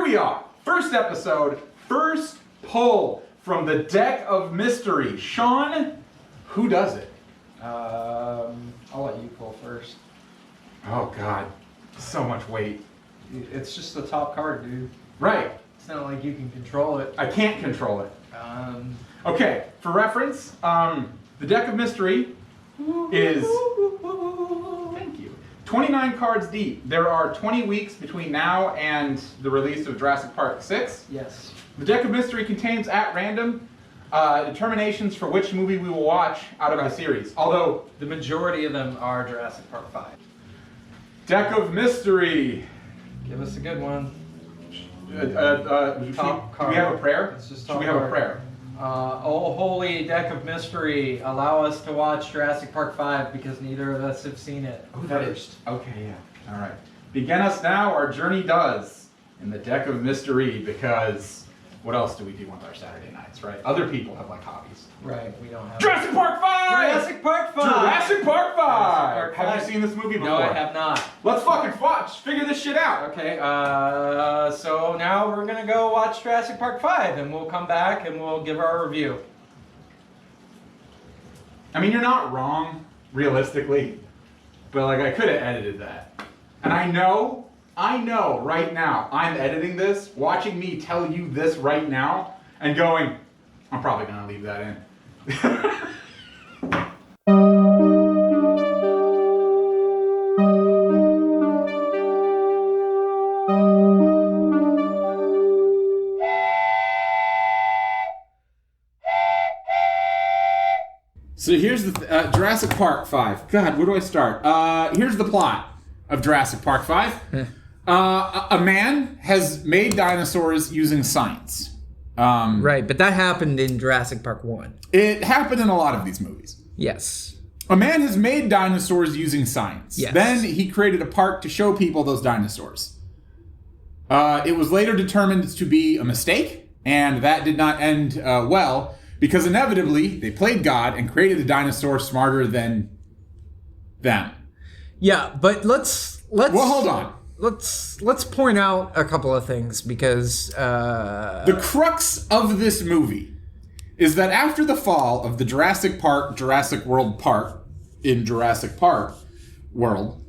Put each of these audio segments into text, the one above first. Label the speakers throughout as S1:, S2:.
S1: Here we are. First episode, first pull from the deck of mystery. Sean, who does it?
S2: I'll let you pull first.
S1: Oh God, so much weight.
S2: It's just the top card, dude.
S1: Right.
S2: It's not like you can control it.
S1: I can't control it.
S2: Um,
S1: Okay, for reference, the deck of mystery is, thank you, 29 cards deep. There are 20 weeks between now and the release of Jurassic Park 6.
S2: yes.
S1: The deck of mystery contains, at random, determinations for which movie we will watch out of the series. Although,
S2: The majority of them are Jurassic Park 5.
S1: deck of mystery.
S2: Give us a good one.
S1: Do we have a prayer?
S2: It's just
S1: Should
S2: top
S1: we have a
S2: card.
S1: prayer?
S2: Oh, holy deck of mystery, allow us to watch Jurassic Park 5 because neither of us have seen it first.
S1: Okay, yeah. All right. Begin us now, our journey does, in the deck of mystery, because what else do we do on our Saturday nights, right? Other people have like hobbies.
S2: Right, we don't have
S1: Jurassic Park 5!
S2: Jurassic Park 5!
S1: Jurassic Park 5!
S2: Park
S1: Have
S2: 5.
S1: you seen this movie before?
S2: No, I have not.
S1: Let's fucking watch. Figure this shit out.
S2: Okay, so now we're gonna go watch Jurassic Park 5 and we'll come back and we'll give our review.
S1: I mean, you're not wrong, realistically, but like I could have edited that. And I know right now, I'm editing this, watching me tell you this right now, and going, I'm probably gonna leave that in. So here's the Jurassic Park 5. God, where do I start? Here's the plot of Jurassic Park 5. A man has made dinosaurs using science.
S3: Right, but that happened in Jurassic Park 1.
S1: It happened in a lot of these movies.
S3: Yes.
S1: A man has made dinosaurs using science.
S3: Yes.
S1: Then he created a park to show people those dinosaurs. It was later determined to be a mistake, and that did not end well, because inevitably they played God and created a dinosaur smarter than them.
S3: Yeah, but let's
S1: Well, hold on.
S3: let's point out a couple of things because
S1: The crux of this movie is that after the fall of the Jurassic World Park in Jurassic Park world,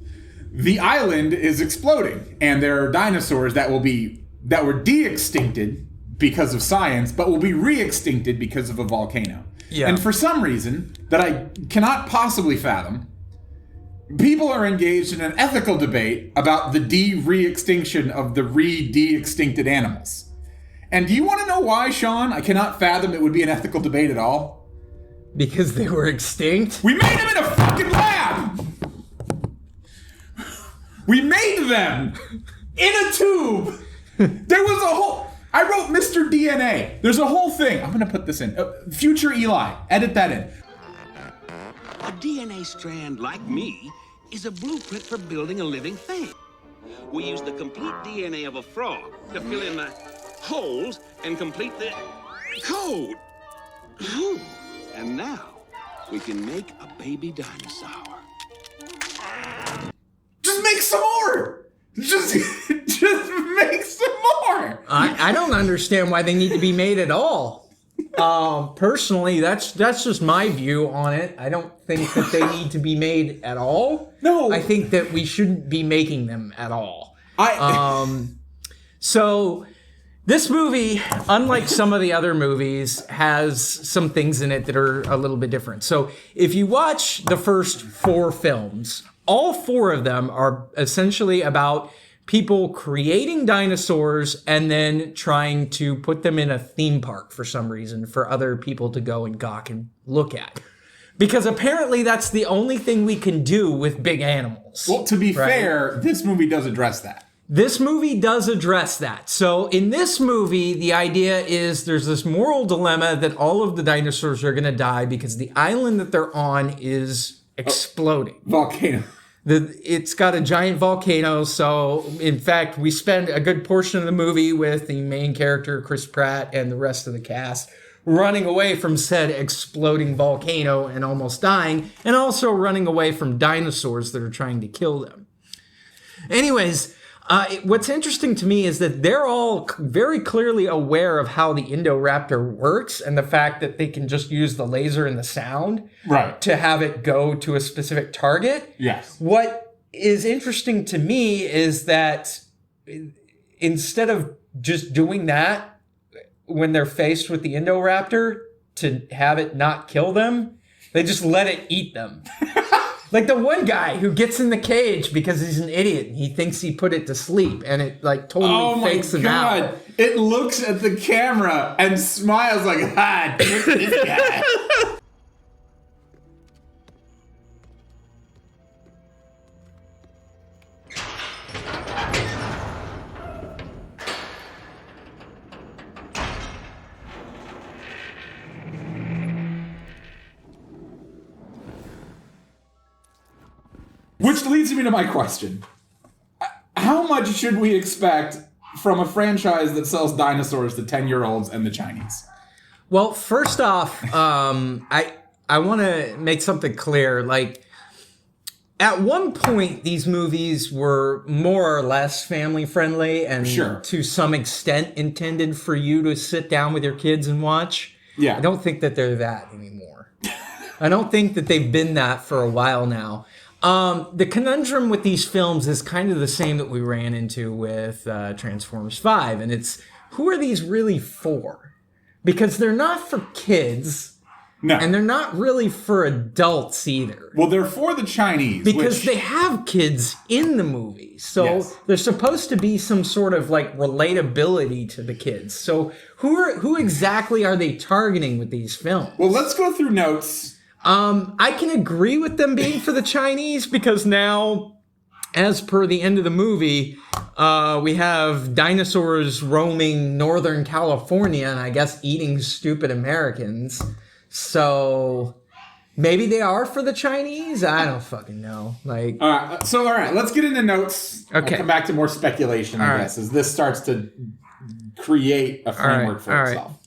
S1: the island is exploding, and there are dinosaurs that were de-extincted because of science, but will be re-extincted because of a volcano.
S3: Yeah.
S1: And for some reason that I cannot possibly fathom, people are engaged in an ethical debate about the re-extinction of the de-extincted animals. And do you want to know why, Sean? I cannot fathom it would be an ethical debate at all.
S3: because they were extinct.
S1: We made them in a fucking lab! We made them in a tube! There was a whole... I wrote Mr. DNA. There's a whole thing. I'm going to put this in. Future Eli. Edit that in.
S4: A DNA strand like me is a blueprint for building a living thing. We use the complete DNA of a frog to fill in the holes and complete the code. And now we can make a baby dinosaur.
S1: Just make some more! Just make some more!
S3: I don't understand why they need to be made at all. Personally, that's just my view on it. I don't think that they need to be made at all.
S1: No.
S3: I think that we shouldn't be making them at all. So this movie, unlike some of the other movies, has some things in it that are a little bit different. So if you watch the first 4 films, all 4 of them are essentially about people creating dinosaurs and then trying to put them in a theme park for some reason for other people to go and gawk and look at. Because apparently that's the only thing we can do with big animals.
S1: Well, to be
S3: right?
S1: fair, this movie does address that.
S3: This movie does address that. So in this movie, the idea is there's this moral dilemma that all of the dinosaurs are going to die because the island that they're on is exploding.
S1: Volcano.
S3: It's got a giant volcano. So in fact, we spend a good portion of the movie with the main character, Chris Pratt, and the rest of the cast running away from said exploding volcano and almost dying, and also running away from dinosaurs that are trying to kill them. Anyways, What's interesting to me is that they're all very clearly aware of how the Indoraptor works and the fact that they can just use the laser and the sound to have it go to a specific target.
S1: Yes.
S3: What is interesting to me is that instead of just doing that when they're faced with the Indoraptor to have it not kill them, they just let it eat them. Like the one guy who gets in the cage because he's an idiot and he thinks he put it to sleep and it like totally fakes him out.
S1: It looks at the camera and smiles like, trick this guy. Which leads me to my question. How much should we expect from a franchise that sells dinosaurs to 10-year-olds and the Chinese?
S3: Well, first off, I want to make something clear. Like, at one point, these movies were more or less family friendly and to some extent intended for you to sit down with your kids and watch.
S1: Yeah.
S3: I don't think that they're that anymore. I don't think that they've been that for a while now. The conundrum with these films is kind of the same that we ran into with Transformers 5, and it's, who are these really for? Because they're not for kids, and they're not really for adults either.
S1: Well, they're for the Chinese.
S3: Because they have kids in the movies, so there's supposed to be some sort of like relatability to the kids. So who exactly are they targeting with these films?
S1: Well, let's go through notes.
S3: I can agree with them being for the Chinese because now, as per the end of the movie, we have dinosaurs roaming Northern California and I guess eating stupid Americans. So maybe they are for the Chinese? I don't fucking know. Like,
S1: all right, let's get into notes.
S3: Okay.
S1: We'll come back to more speculation, I guess, as this starts to create a framework for itself.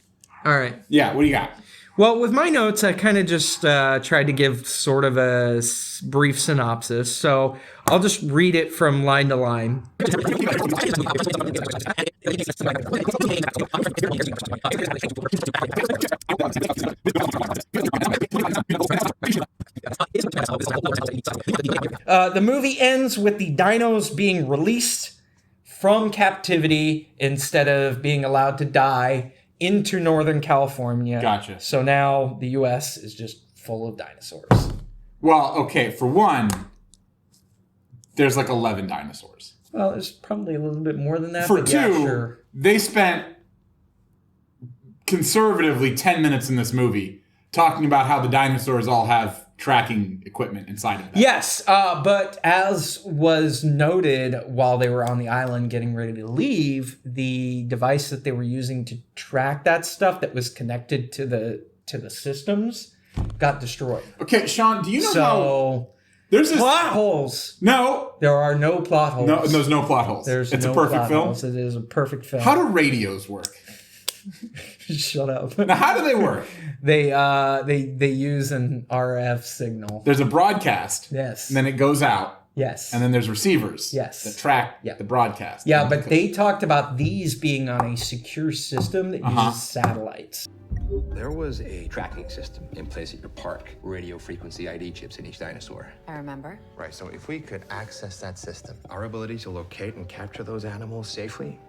S3: All right.
S1: Yeah, what do you got?
S3: Well, with my notes, I kind of just tried to give sort of a brief synopsis. So I'll just read it from line to line. The movie ends with the dinos being released from captivity instead of being allowed to die into Northern California.
S1: Gotcha.
S3: So now the U.S. is just full of dinosaurs.
S1: Well, okay, for one, there's like 11 dinosaurs.
S3: Well, there's probably a little bit more than that.
S1: For
S3: but
S1: two,
S3: yeah, sure.
S1: They spent conservatively 10 minutes in this movie talking about how the dinosaurs all have tracking equipment inside of them.
S3: Yes, but as was noted while they were on the island getting ready to leave, the device that they were using to track that stuff that was connected to the systems got destroyed.
S1: Okay, Sean, do you know
S3: how...
S1: There's this...
S3: Plot holes!
S1: No!
S3: There are no plot holes.
S1: No, there's no plot holes. It's a perfect film?
S3: Holes. It is a perfect film.
S1: How do radios work?
S3: Shut up.
S1: Now, how do they work?
S3: They use an RF signal.
S1: There's a broadcast.
S3: Yes.
S1: And then it goes out.
S3: Yes.
S1: And then there's receivers.
S3: Yes.
S1: That track the broadcast.
S3: Yeah, but they talked about these being on a secure system that uses satellites.
S5: There was a tracking system in place at your park. Radio frequency ID chips in each dinosaur.
S6: I remember.
S7: Right, so if we could access that system, our ability to locate and capture those animals safely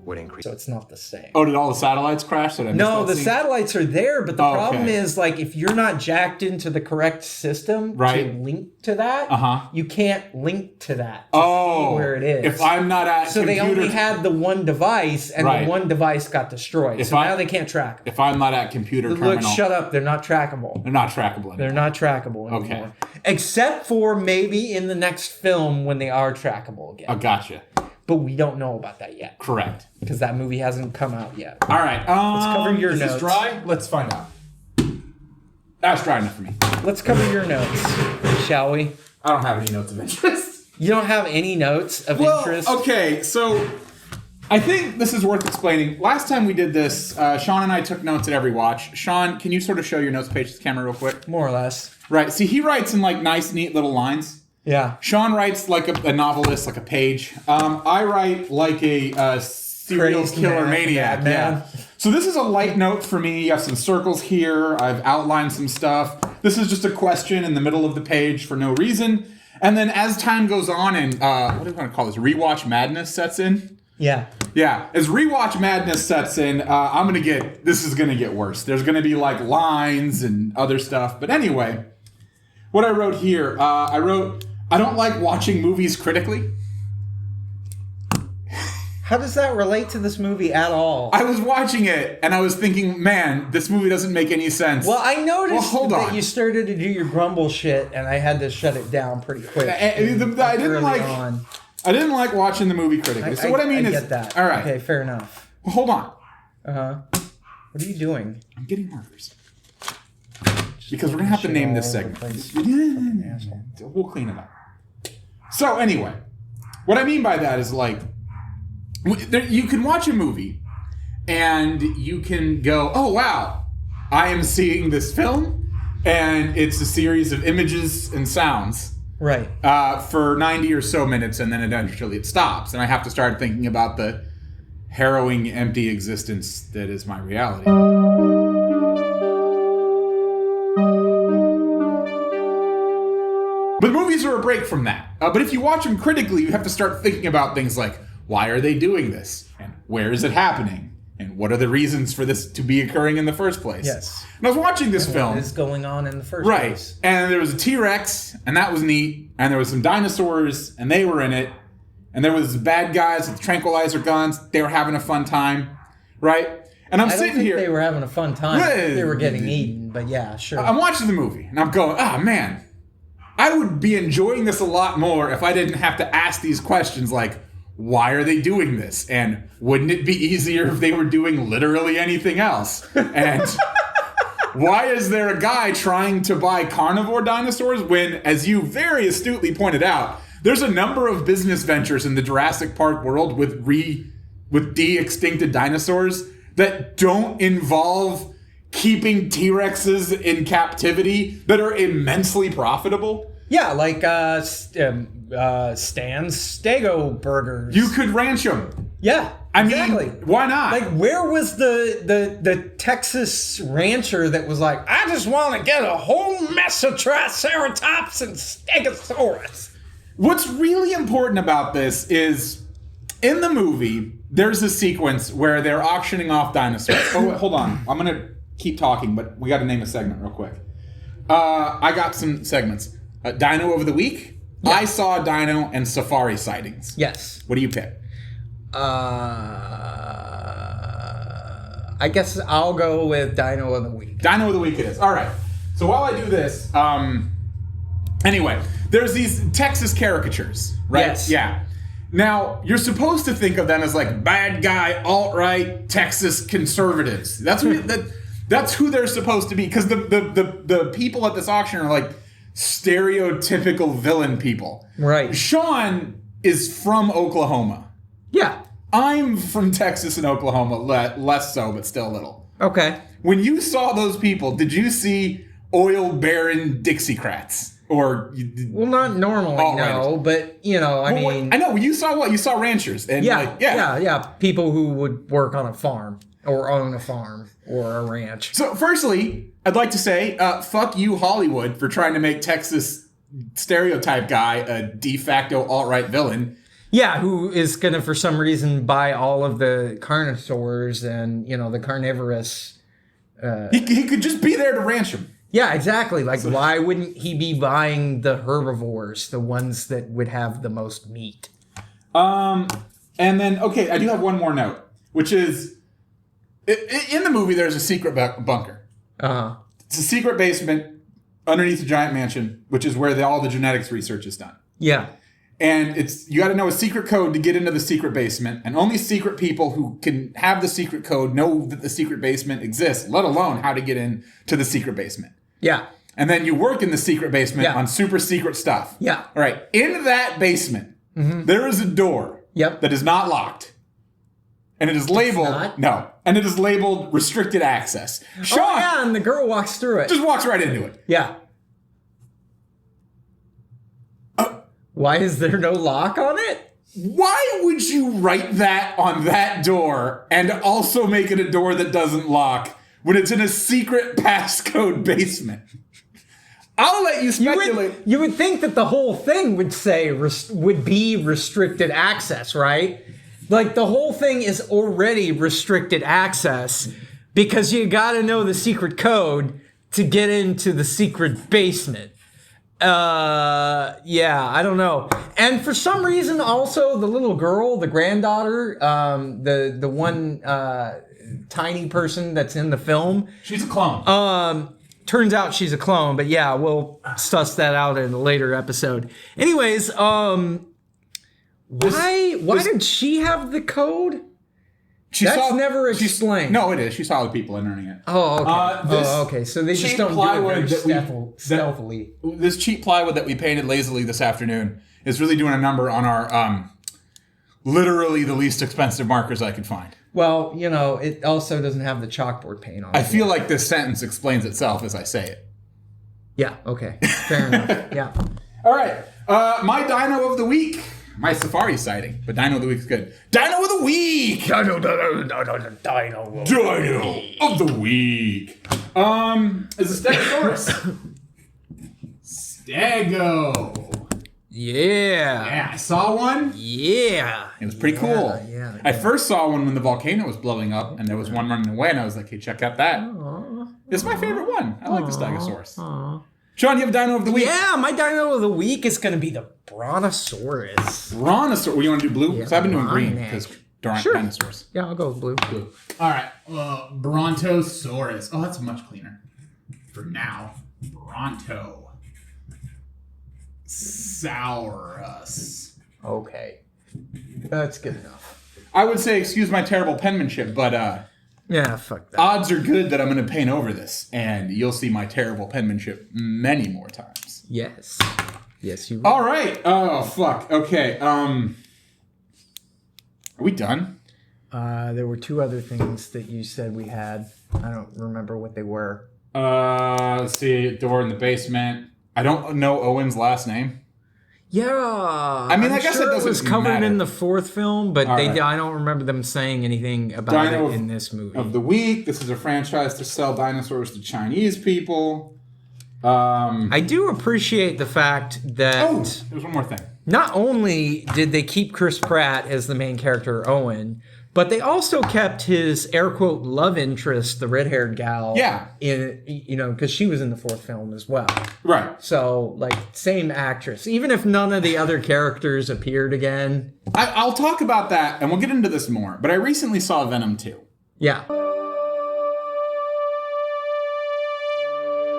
S7: would increase.
S3: So it's not the same.
S1: Oh, did all the satellites crash?
S3: No, the satellites are there, but the problem is, like, if you're not jacked into the correct system to link to that, you can't link to that to see where it is.
S1: If I'm not at
S3: So they only had the one device, and the one device got destroyed. So now they can't track it.
S1: If I'm not at computer terminal...
S3: Look, shut up. They're not trackable.
S1: They're not trackable anymore.
S3: They're not trackable anymore. Okay. Except for maybe in the next film when they are trackable again.
S1: Oh, gotcha.
S3: But we don't know about that yet.
S1: Correct.
S3: Because that movie hasn't come out yet.
S1: All right.
S3: Let's cover your notes.
S1: Is this dry? Let's find out. That's dry enough for me.
S3: Let's cover your notes, shall we?
S1: I don't have any notes of interest.
S3: You don't have any notes of interest?
S1: Okay, so I think this is worth explaining. Last time we did this, Sean and I took notes at every watch. Sean, can you sort of show your notes page to the camera real quick?
S3: More or less.
S1: Right. See, he writes in like nice, neat little lines.
S3: Yeah.
S1: Sean writes like a novelist, like a page. I write like a serial
S3: Crazed
S1: killer maniac.
S3: man.
S1: Yeah. So this is a light note for me. You have some circles here. I've outlined some stuff. This is just a question in the middle of the page for no reason. And then as time goes on and what do you want to call this? Rewatch madness sets in.
S3: Yeah.
S1: Yeah, as rewatch madness sets in, this is gonna get worse. There's gonna be like lines and other stuff. But anyway, what I wrote here, I don't like watching movies critically.
S3: How does that relate to this movie at all?
S1: I was watching it and I was thinking, man, this movie doesn't make any sense.
S3: Well, I noticed that
S1: on.
S3: you started to do your grumble shit, and I had to shut it down pretty quick.
S1: I didn't like watching the movie critically. So what I mean is,
S3: get that.
S1: All right,
S3: Okay, fair enough.
S1: well, hold on.
S3: What are you doing?
S1: I'm getting markers because we're gonna have to name this segment. We'll clean it up. So anyway, what I mean by that is like, you can watch a movie and you can go, oh wow, I am seeing this film, and it's a series of images and sounds.
S3: Right.
S1: For 90 or so minutes, and then eventually it stops. And I have to start thinking about the harrowing, empty existence that is my reality. But movies are a break from that. But if you watch them critically, you have to start thinking about things like, why are they doing this? And where is it happening? And what are the reasons for this to be occurring in the first place?
S3: Yes.
S1: And I was watching this film.
S3: What is going on in the first
S1: Right.
S3: place?
S1: And there was a T-Rex, and that was neat. And there was some dinosaurs, and they were in it. And there was bad guys with tranquilizer guns. They were having a fun time, right? And I'm
S3: I don't
S1: sitting
S3: think
S1: here.
S3: they were having a fun time.
S1: Right.
S3: They were getting eaten, but yeah, sure.
S1: I'm watching the movie, and I'm going, man, I would be enjoying this a lot more if I didn't have to ask these questions like, why are they doing this? And wouldn't it be easier if they were doing literally anything else? And why is there a guy trying to buy carnivore dinosaurs when, as you very astutely pointed out, there's a number of business ventures in the Jurassic Park world with de-extincted dinosaurs that don't involve keeping T-Rexes in captivity that are immensely profitable?
S3: Yeah, like Stan's Stego burgers.
S1: You could ranch them.
S3: Yeah, exactly.
S1: I mean, why not?
S3: Like, where was the Texas rancher that was like, I just want to get a whole mess of Triceratops and Stegosaurus?
S1: What's really important about this is, in the movie, there's a sequence where they're auctioning off dinosaurs. Oh, wait, hold on. I'm going to keep talking, but we got to name a segment real quick. I got some segments. Dino of the Week. Yeah. I saw Dino and Safari sightings.
S3: Yes.
S1: What do you pick?
S3: I guess I'll go with Dino of the Week.
S1: Dino of the Week it is. All right. So while I do this, anyway, there's these Texas caricatures, right?
S3: Yes.
S1: Yeah. Now, you're supposed to think of them as like bad guy, alt-right, Texas conservatives. That's who they're supposed to be, because the people at this auction are like stereotypical villain people.
S3: Right.
S1: Sean is from Oklahoma.
S3: Yeah.
S1: I'm from Texas and Oklahoma, less so, but still a little.
S3: Okay.
S1: When you saw those people, did you see oil baron Dixiecrats? Or
S3: well, not normally, no, but I mean,
S1: I know you saw what you saw ranchers, and
S3: yeah, people who would work on a farm or own a farm or a ranch.
S1: So, firstly, I'd like to say, fuck you, Hollywood, for trying to make Texas stereotype guy a de facto alt-right villain.
S3: Yeah, who is gonna for some reason buy all of the carnivores and the carnivorous.
S1: He could just be there to ranch them.
S3: Yeah, exactly. Like, why wouldn't he be buying the herbivores, the ones that would have the most meat?
S1: And then, okay, I do have one more note, which is, in the movie, there's a secret bunker.
S3: Uh-huh.
S1: It's a secret basement underneath a giant mansion, which is where all the genetics research is done.
S3: Yeah.
S1: And you got to know a secret code to get into the secret basement, and only secret people who can have the secret code know that the secret basement exists, let alone how to get into the secret basement.
S3: Yeah.
S1: And then you work in the secret basement on super secret stuff.
S3: Yeah.
S1: All right. In that basement, there is a door that is not locked. And it is labeled... No. And it is labeled restricted access. Sean,
S3: oh, yeah, and the girl walks through it.
S1: Just walks right into it.
S3: Yeah. Why is there no lock on it?
S1: Why would you write that on that door and also make it a door that doesn't lock when it's in a secret passcode basement? I'll let you speculate.
S3: You would think that the whole thing would say would be restricted access, right? Like the whole thing is already restricted access because you got to know the secret code to get into the secret basement. Yeah, I don't know. And for some reason, also the little girl, the granddaughter, the one tiny person that's in the film,
S1: she's a clone.
S3: Turns out she's a clone, but yeah, we'll suss that out in a later episode. Anyways, why did she have the code? That's never explained.
S1: No, it is. She saw the people entering it.
S3: Oh, okay. Okay. So they just don't do it very stealthily.
S1: This cheap plywood that we painted lazily this afternoon is really doing a number on our literally the least expensive markers I could find.
S3: Well, you know, it also doesn't have the chalkboard paint on it.
S1: I feel like this sentence explains itself as I say it.
S3: Yeah, okay. Fair enough. Yeah.
S1: All right. My dino of the week. My safari sighting, but dino of the week is good. Dino of the week! Dino of the week. Is a Stegosaurus. Stego.
S3: Yeah.
S1: Yeah, I saw one.
S3: Yeah.
S1: It was pretty cool.
S3: Yeah.
S1: I first saw one when the volcano was blowing up, and there was one running away, and I was like, hey, check out that.
S3: Aww.
S1: It's my favorite one. I like the Stegosaurus. Aww. Sean, you have a dino of the week?
S3: Yeah, my dino of the week is going to be the Brontosaurus.
S1: Brontosaurus. Well, you want to do blue? Because I've been doing green,
S3: Brontosaurus.
S1: because there aren't dinosaurs.
S3: Yeah, I'll go with blue.
S1: Blue. All right. Brontosaurus. Oh, that's much cleaner. For now. Brontosaurus.
S3: Okay. That's good enough.
S1: I would say, excuse my terrible penmanship, but
S3: yeah, fuck that.
S1: odds are good that I'm going to paint over this, and you'll see my terrible penmanship many more times.
S3: Yes. Yes, you will.
S1: All right. Oh, fuck. Okay. Are we done?
S3: There were two other things that you said we had. I don't remember what they were.
S1: Let's see. Door in the basement. I don't know Owen's last name.
S3: Yeah.
S1: I mean, I guess
S3: sure
S1: it doesn't
S3: it was covered
S1: matter.
S3: in the fourth film, but
S1: All right.
S3: I don't remember them saying anything about
S1: Dino
S3: it in this movie.
S1: Of the week. This is a franchise to sell dinosaurs to Chinese people.
S3: I do appreciate the fact that
S1: there's one more thing.
S3: not only did they keep Chris Pratt as the main character, Owen, but they also kept his air quote love interest, the red-haired gal.
S1: Yeah.
S3: In, you know, because she was in the fourth film as well.
S1: Right.
S3: So, like, same actress. Even if none of the other characters appeared again.
S1: I'll talk about that, and we'll get into this more, but I recently saw Venom 2.
S3: Yeah.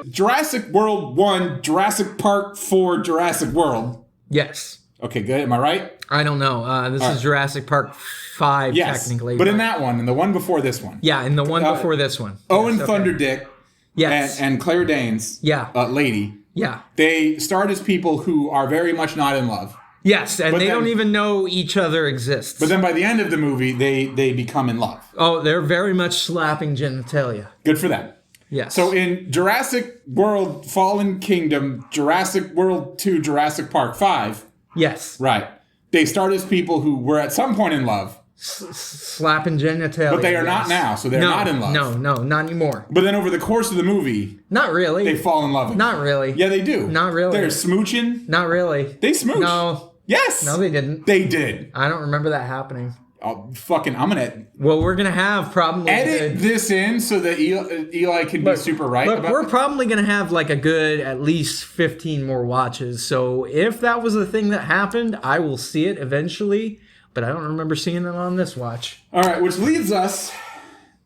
S1: Jurassic World 1, Jurassic Park 4, Jurassic World.
S3: Yes.
S1: Okay, good. Am I right?
S3: I don't know. This is Jurassic Park 5,
S1: Yes.
S3: technically.
S1: But in that one, and the one before this one.
S3: Yeah, in the one before this one.
S1: Owen
S3: Yes, okay.
S1: Thunderdick
S3: Yes.
S1: and Claire Danes,
S3: Yeah.
S1: lady,
S3: Yeah.
S1: they starred as people who are very much not in love.
S3: Yes, and
S1: But
S3: they
S1: then-
S3: don't even know each other exists.
S1: But then by the end of the movie, they become in love.
S3: Oh, they're very much slapping genitalia.
S1: Good for them.
S3: Yes.
S1: So in Jurassic World Fallen Kingdom, Jurassic World 2, Jurassic Park 5,
S3: yes.
S1: right, they start as people who were at some point in love,
S3: Slapping genitalia.
S1: but they are not
S3: yes.
S1: now, so they're not in love.
S3: No, not anymore.
S1: But then over the course of the movie,
S3: Not really.
S1: they fall in love again.
S3: Not really.
S1: Yeah, they do.
S3: Not really.
S1: They're smooching.
S3: Not really.
S1: They smooch.
S3: No.
S1: Yes.
S3: No, they didn't.
S1: They did.
S3: I don't remember that happening.
S1: I'm going to
S3: Well, we're going to have probably...
S1: edit this in so that Eli can be super right.
S3: Look,
S1: about
S3: we're probably going to have like a good at least 15 more watches. So if that was the thing that happened, I will see it eventually. But I don't remember seeing it on this watch.
S1: All right, which leads us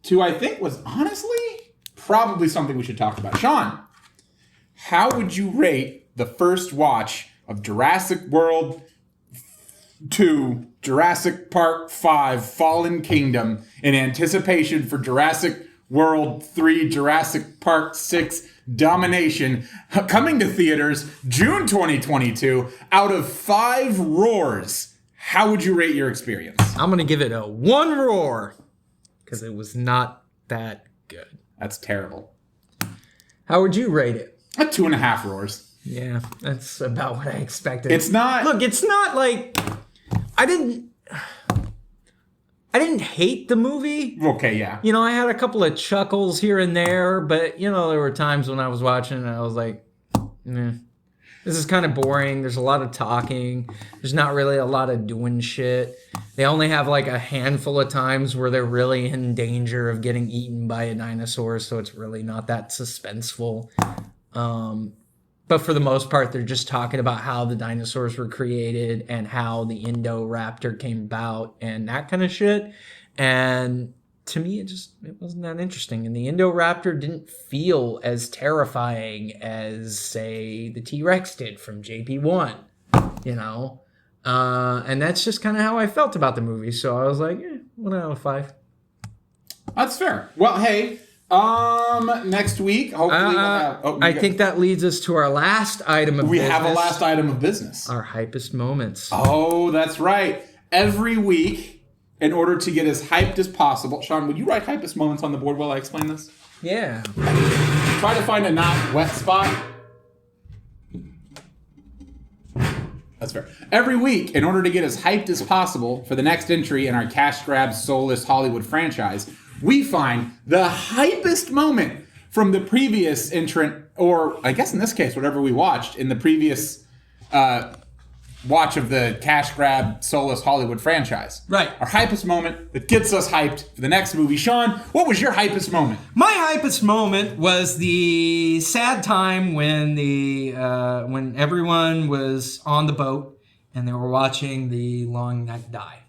S1: to, I think, was honestly probably something we should talk about. Sean, how would you rate the first watch of Jurassic World 2, Jurassic Park 5, Fallen Kingdom, in anticipation for Jurassic World 3, Jurassic Park 6, Domination, coming to theaters June 2022, out of 5 roars? How would you rate your experience?
S3: I'm going to give it a 1 roar because it was not that good.
S1: That's terrible.
S3: How would you rate it?
S1: 2.5 roars.
S3: Yeah, that's about what I expected.
S1: It's not...
S3: Look, it's not like... I didn't hate the movie.
S1: Okay, yeah.
S3: You know, I had a couple of chuckles here and there, but, you know, there were times when I was watching and I was like, this is kind of boring. There's a lot of talking. There's not really a lot of doing shit. They only have like a handful of times where they're really in danger of getting eaten by a dinosaur, so it's really not that suspenseful. But for the most part, they're just talking about how the dinosaurs were created and how the Indoraptor came about and that kind of shit. And to me, it wasn't that interesting. And the Indoraptor didn't feel as terrifying as, say, the T-Rex did from JP1, you know? And that's just kind of how I felt about the movie. So I was like, 1 out of 5.
S1: That's fair. Well, hey, next week, hopefully we'll have...
S3: I think that leads us to our last item of business.
S1: We have a last item of business.
S3: Our hypest moments.
S1: Oh, that's right. Every week, in order to get as hyped as possible... Sean, would you write hypest moments on the board while I explain this?
S3: Yeah.
S1: Try to find a not wet spot. That's fair. Every week, in order to get as hyped as possible for the next entry in our cash grab soulless Hollywood franchise, we find the hypest moment from the previous entrant, or I guess in this case, whatever we watched in the previous watch of the cash grab soulless Hollywood franchise.
S3: Right.
S1: Our hypest moment that gets us hyped for the next movie. Sean, what was your hypest moment?
S3: My hypest moment was the sad time when when everyone was on the boat and they were watching the long neck die.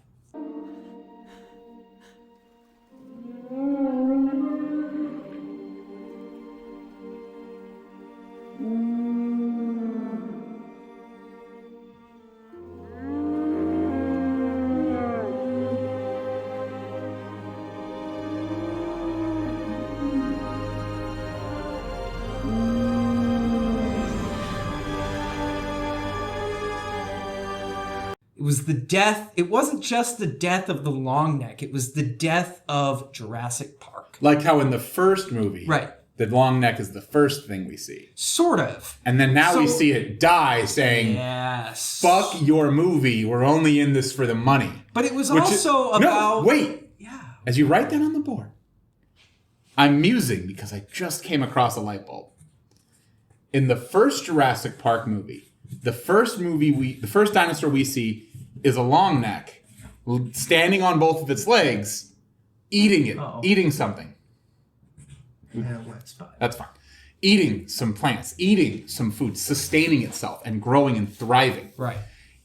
S3: It was the death. It wasn't just the death of the long neck. It was the death of Jurassic Park.
S1: Like how in the first movie,
S3: Right.
S1: the long neck is the first thing we see.
S3: Sort of.
S1: And then now we
S3: So-
S1: see it die saying,
S3: Yes.
S1: fuck your movie, we're only in this for the money.
S3: But it was
S1: Which
S3: also
S1: is,
S3: about...
S1: No, wait.
S3: Yeah.
S1: As you write that on the board, I'm musing because I just came across a light bulb. In the first Jurassic Park movie, the first dinosaur we see is a long neck standing on both of its legs, eating something.
S3: Yeah, wet spot.
S1: That's fine. Eating some plants, eating some food, sustaining itself and growing and thriving.
S3: Right.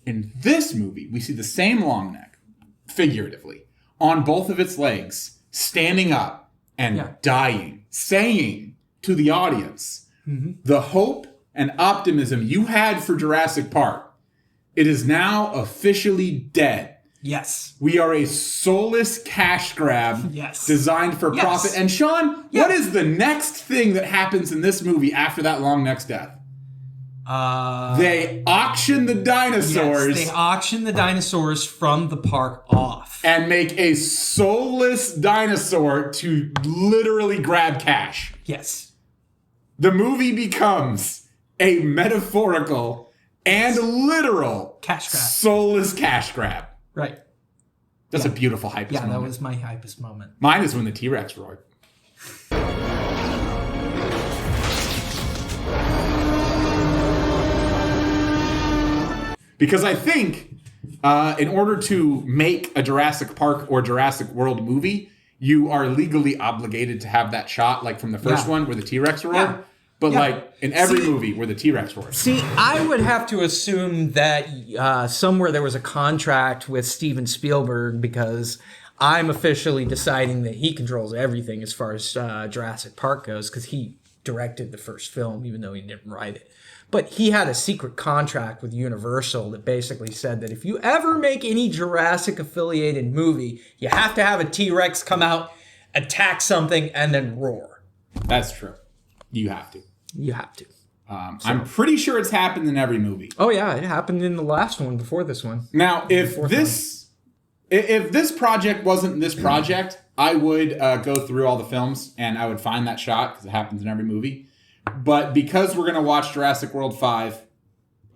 S1: In this movie, we see the same long neck, figuratively, on both of its legs, standing up and dying, saying to the audience, the hope and optimism you had for Jurassic Park, it is now officially dead.
S3: Yes.
S1: We are a soulless cash grab designed for profit. And Sean, what is the next thing that happens in this movie after that long neck's death? They auction the dinosaurs.
S3: Yes, they auction the dinosaurs from the park off.
S1: And make a soulless dinosaur to literally grab cash.
S3: Yes.
S1: The movie becomes a metaphorical and literal
S3: cash grab.
S1: Soulless cash grab.
S3: Right.
S1: That's a beautiful hypest moment.
S3: Yeah, that was my hypest moment.
S1: Mine is when the T-Rex roared. Because I think in order to make a Jurassic Park or Jurassic World movie, you are legally obligated to have that shot, like from the first one where the T-Rex roared.
S3: Yeah.
S1: But like in every movie where the T-Rex roars.
S3: See, I would have to assume that somewhere there was a contract with Steven Spielberg, because I'm officially deciding that he controls everything as far as Jurassic Park goes, because he directed the first film, even though he didn't write it. But he had a secret contract with Universal that basically said that if you ever make any Jurassic-affiliated movie, you have to have a T-Rex come out, attack something, and then roar.
S1: That's true. You have to.
S3: You have to.
S1: I'm pretty sure it's happened in every movie.
S3: Oh yeah, it happened in the last one before this one.
S1: Now, if this project wasn't this project, I would go through all the films and I would find that shot because it happens in every movie. But because we're going to watch Jurassic World 5,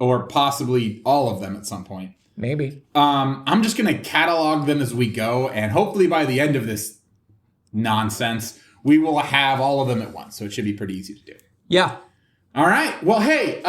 S1: or possibly all of them at some point,
S3: Maybe.
S1: I'm just going to catalog them as we go, and hopefully by the end of this nonsense, we will have all of them at once. So it should be pretty easy to do.
S3: Yeah.
S1: All right. Well, hey,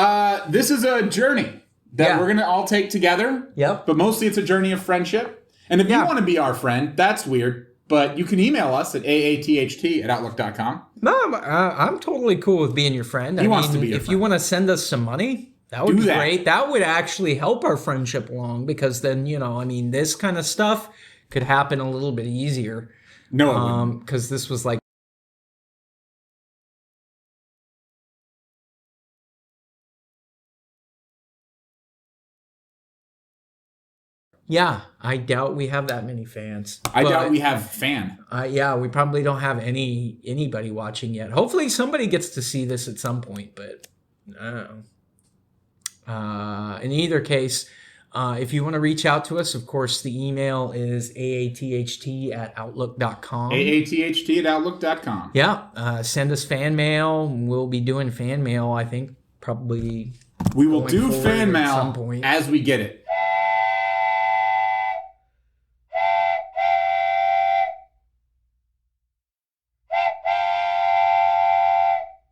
S1: this is a journey that we're going to all take together.
S3: Yep.
S1: But mostly it's a journey of friendship. And if you want to be our friend, that's weird. But you can email us at aatht@outlook.com.
S3: No, I'm totally cool with being your friend.
S1: He wants to be your
S3: If
S1: friend.
S3: you want to send us some money, that would
S1: Do
S3: be
S1: that.
S3: great. That would actually help our friendship along because then, this kind of stuff could happen a little bit easier.
S1: No, it wouldn't.
S3: Because this was like, yeah, I doubt we have that many fans.
S1: I
S3: But,
S1: doubt we have fan.
S3: yeah, we probably don't have anybody watching yet. Hopefully somebody gets to see this at some point, but I don't know. In either case, if you want to reach out to us, of course, the email is aatht@outlook.com.
S1: aatht@outlook.com.
S3: Yeah, send us fan mail. We'll be doing fan mail, I think, probably.
S1: We will
S3: going
S1: do
S3: forward
S1: fan
S3: at some
S1: mail
S3: point.
S1: as we get it.